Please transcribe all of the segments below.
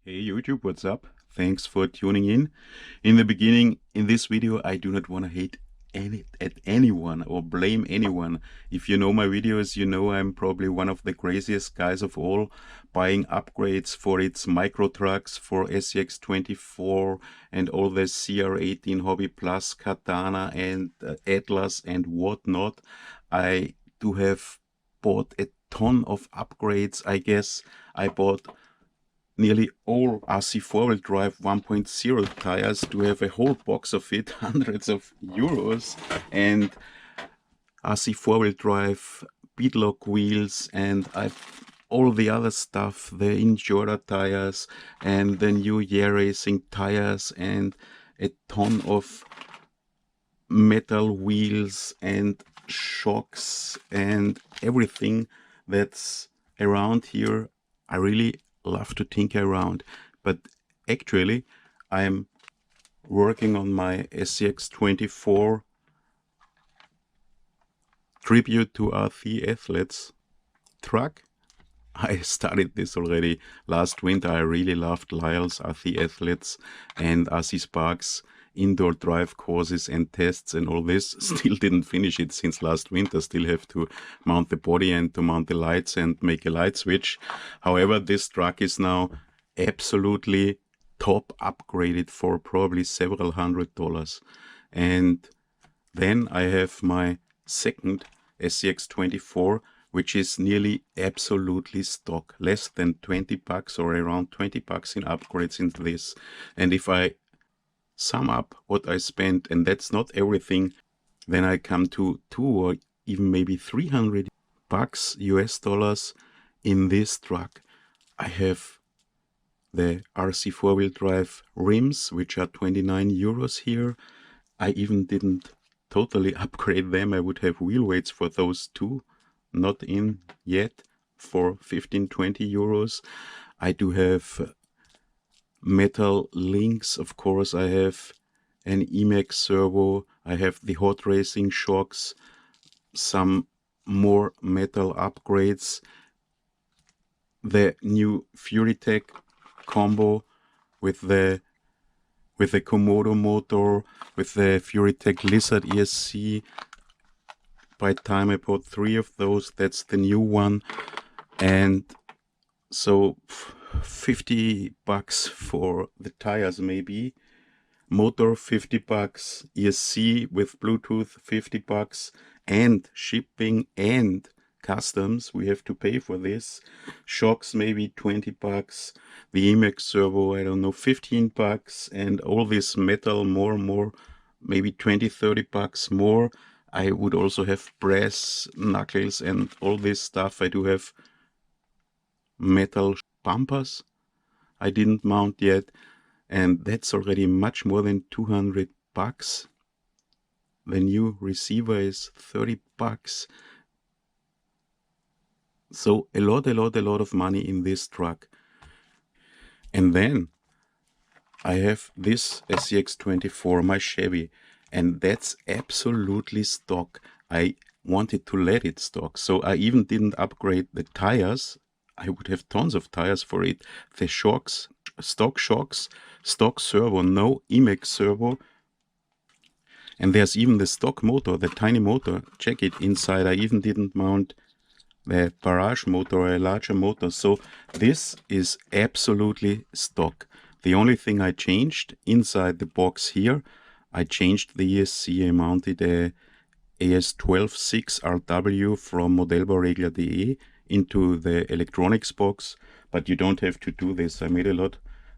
Hey YouTube, what's up? Thanks for tuning in. In the beginning, in this video, I do not want to hate at anyone or blame anyone. If you know my videos, you know I'm probably one of the craziest guys of all, buying upgrades for its micro trucks, for SCX24 and all the CR18 Hobby Plus, Katana and Atlas and whatnot. I do have bought a ton of upgrades. I guess I bought nearly all RC four-wheel drive 1.0 tires to have a whole box of it, hundreds of euros, and RC four-wheel drive beadlock wheels, and all the other stuff, the Endura tires and the new Year Racing tires and a ton of metal wheels and shocks and everything that's around here. I really love to tinker around, but actually I'm working on my SCX24 tribute to RC athletes truck. I started this already last winter. I really loved Lyle's RC athletes and RC Sparks indoor drive courses and tests and all this. Still didn't finish it since last winter. Still have to mount the body and to mount the lights and make a light switch. However, this truck is now absolutely top upgraded for probably several $100s. And then I have my second SCX24, which is nearly absolutely stock, less than 20 bucks or around 20 bucks in upgrades into this. And if I sum up what I spent, and that's not everything, then I come to 200 or even maybe 300 bucks US dollars in this truck. I have the RC four-wheel drive rims, which are 29 euros here. I even didn't totally upgrade them. I would have wheel weights for those too, not in yet, for 15-20 euros. I do have metal links, of course. I have an Emax servo, I have the hot racing shocks, some more metal upgrades, the new FuryTech combo with the Komodo motor, with the FuryTech Lizard ESC. By the time I bought 3 of those, that's the new one. And so 50 bucks for the tires maybe, motor 50 bucks, ESC with Bluetooth 50 bucks, and shipping and customs we have to pay for this. Shocks maybe 20 bucks, the Emax servo, I don't know, 15 bucks, and all this metal more, maybe 20-30 bucks more. I would also have brass knuckles and all this stuff. I do have metal bumpers I didn't mount yet, and that's already much more than 200 bucks. The new receiver is 30 bucks. So a lot of money in this truck. And then I have this SCX24, my Chevy, and that's absolutely stock. I wanted to let it stock, so I even didn't upgrade the tires. I would have tons of tires for it. The shocks, stock servo, no Emax servo. And there's even the stock motor, the tiny motor. Check it inside. I even didn't mount the barrage motor or a larger motor. So this is absolutely stock. The only thing I changed inside the box here, I changed the ESC. I mounted a AS126RW from Modellbauregler.de into the electronics box, but you don't have to do this. I made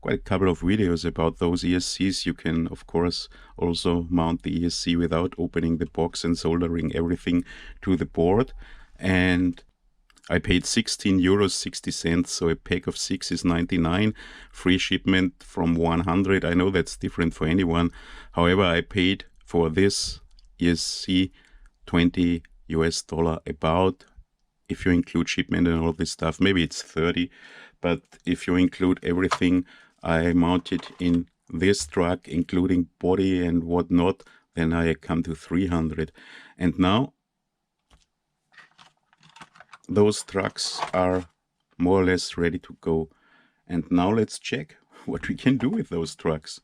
quite a couple of videos about those ESCs. You can of course also mount the ESC without opening the box and soldering everything to the board. And I paid 16 euros 60 cents, so a pack of 6 is 99, free shipment from 100. I know that's different for anyone. However, I paid for this ESC 20 US dollar about, if you include shipment and all this stuff, maybe it's 30, but if you include everything I mounted in this truck, including body and whatnot, then I come to 300. And now those trucks are more or less ready to go. And now let's check what we can do with those trucks.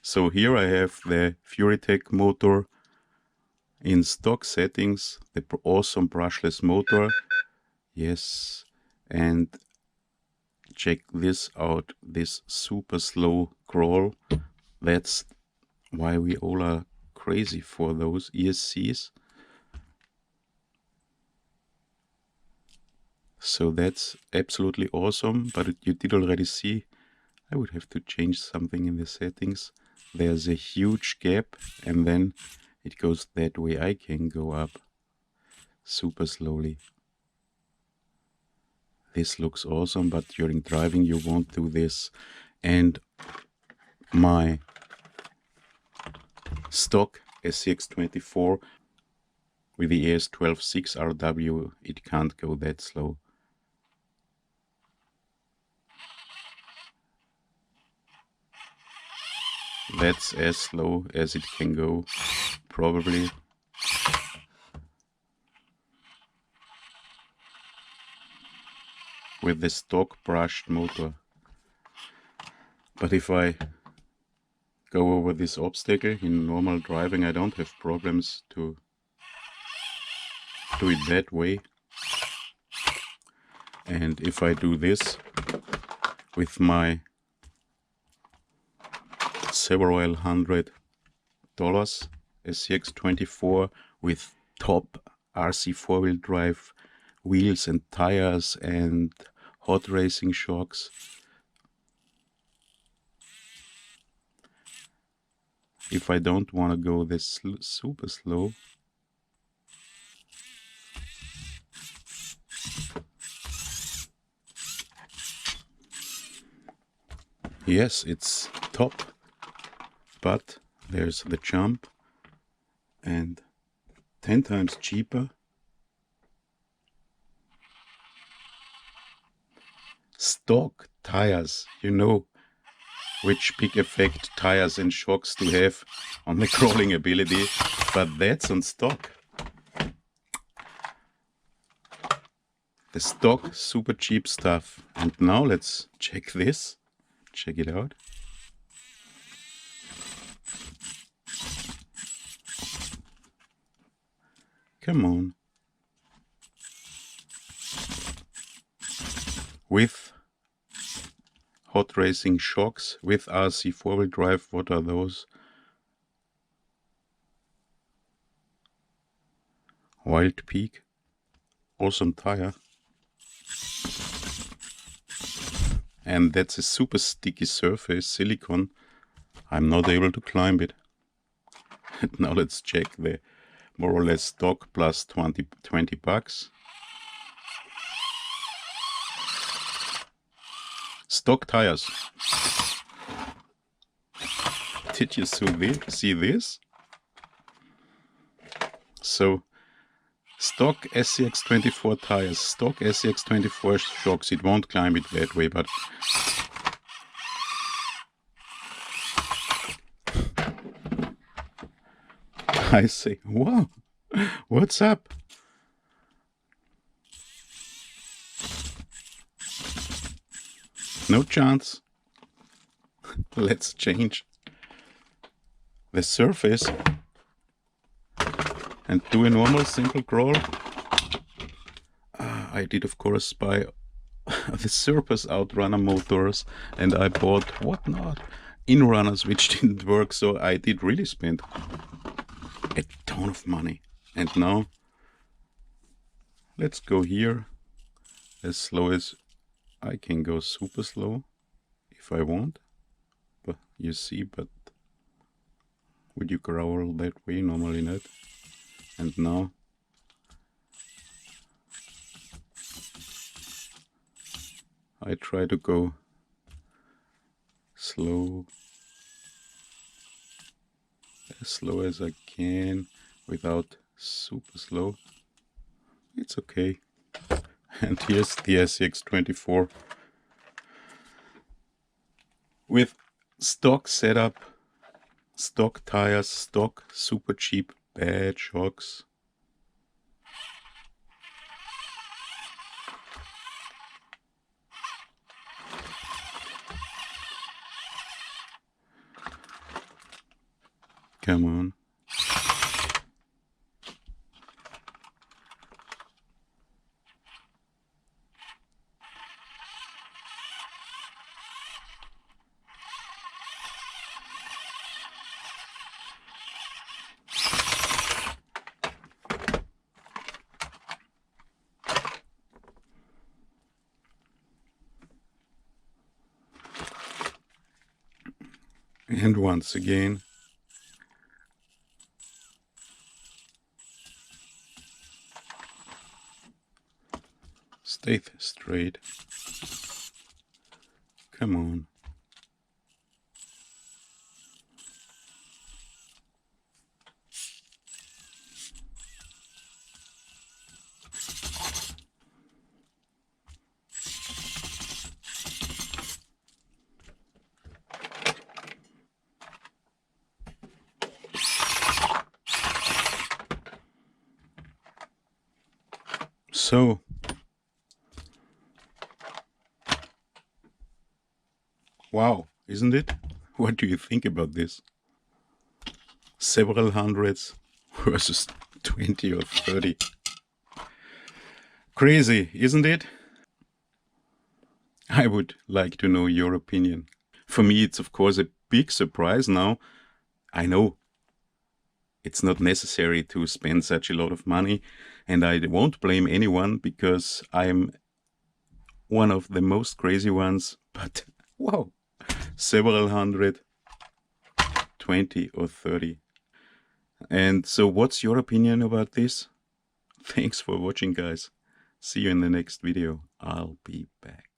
So here I have the FuryTech motor in stock settings, the awesome brushless motor. Yes, and check this out, this super slow crawl. That's why we all are crazy for those ESCs. So that's absolutely awesome, but you did already see, I would have to change something in the settings. There's a huge gap and then it goes that way. I can go up super slowly. This looks awesome, but during driving you won't do this. And my stock SCX24 with the AS126RW, it can't go that slow. That's as slow as it can go, probably. With the stock brushed motor. But if I go over this obstacle in normal driving, I don't have problems to do it that way. And if I do this with my several $100 SCX24 with top RC four-wheel drive wheels and tires and hot racing shocks, if I don't want to go this super slow, yes, it's top, but there's the jump and 10 times cheaper. Stock tires, you know which big effect tires and shocks do have on the crawling ability, but that's on stock. The stock super cheap stuff. And now let's check this. Check it out. Come on. With hot racing shocks, with RC four-wheel drive, what are those? Wild Peak. Awesome tire. And that's a super sticky surface, silicone. I'm not able to climb it. And now let's check the more or less stock plus 20 bucks. Stock tires. Did you see this? So stock SCX24 tires, stock SCX24 shocks. It won't climb it that way, but I say, wow, what's up? No chance. Let's change the surface and do a normal simple crawl. I did of course buy the Surface Outrunner motors, and I bought whatnot in runners which didn't work, so I did really spend a ton of money. And now let's go here as slow as I can go, super slow if I want, but you see, but would you growl that way? Normally not. And now I try to go slow, as slow as I can without super slow. It's okay. And here's the SCX24 with stock setup, stock tires, stock super cheap bad shocks. Come on. And once again. Stay straight. Come on. So, wow, isn't it? What do you think about this? Several hundreds versus 20 or 30. Crazy, isn't it? I would like to know your opinion. For me, it's of course a big surprise now. I know it's not necessary to spend such a lot of money, and I won't blame anyone because I'm one of the most crazy ones, but wow, several hundred, 20 or 30. And so what's your opinion about this? Thanks for watching, guys. See you in the next video. I'll be back.